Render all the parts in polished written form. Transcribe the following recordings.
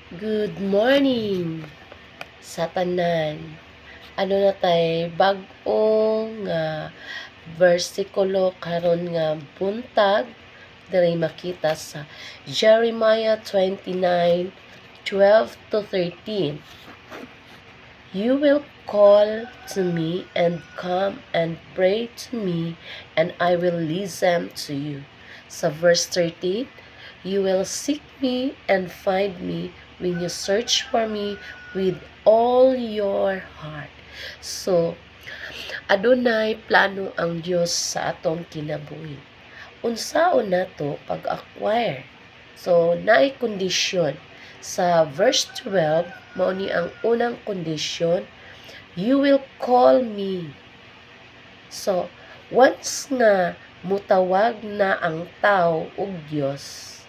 Good morning sa tanan. Ano na tay bag-o nga bersikulo karon nga buntag diri makita sa Jeremiah 29:12-13. You will call to me and come and pray to me, and I will listen to you. Sa verse 13, you will seek me and find me when you search for me with all your heart. So, adunay plano ang Dios sa atong kinabuhi. Unsaon nato pag-acquire? So, naay kondisyon. Sa verse 12, mao ni ang unang kondisyon, you will call me. So, once nga mutawag na ang tao og Dios,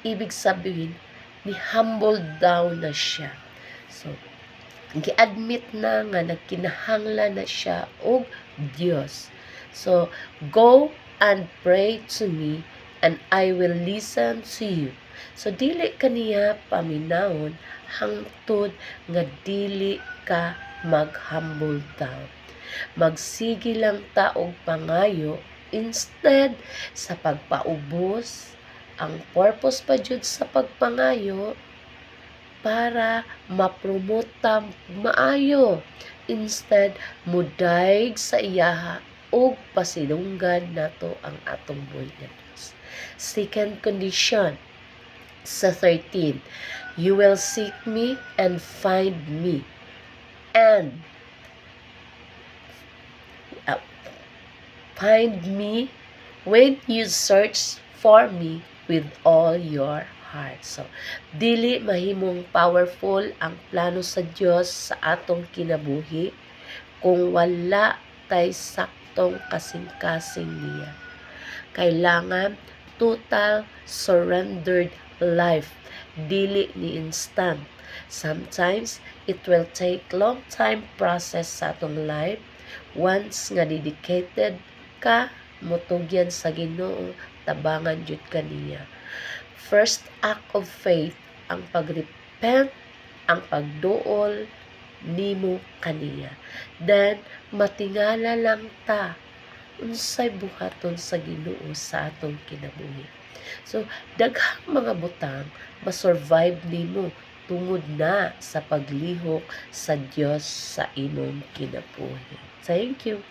ibig sabihin, ni humble down na siya. So, gi-admit na nga nagkinahanglan na siya og Dios. So, go and pray to me and I will listen to you. So, dili kaniya paminawon hangtod nga dili ka mag-humble down. Magsige lang ta og pangayo instead sa pagpaubos. Ang purpose pa jud sa pagpangayo para ma-promote ta maayo. Instead, mudayeg sa iyaha ug pasidunggan nato ang atong buhay nga Dios. Second condition, sa 13, you will seek me and find me. And find me when you search for me with all your heart. So, dili mahimong powerful ang plano sa Dios sa atong kinabuhi kung wala tay saktong kasing-kasing niya. Kailangan total surrendered life, dili ni instant. Sometimes it will take long time process sa atong life. Once nga dedicated ka motugyan sa Ginoo, tabangan jud kaniya. First act of faith ang pagrepent, ang pagduol nimo kaniya. Then matingala lang ta unsay buhaton sa Ginoo sa atong kinabuhi. So daghang mga butang ma-survive nimo tungod na sa paglihok sa Dios sa imong kinabuhi. Thank you.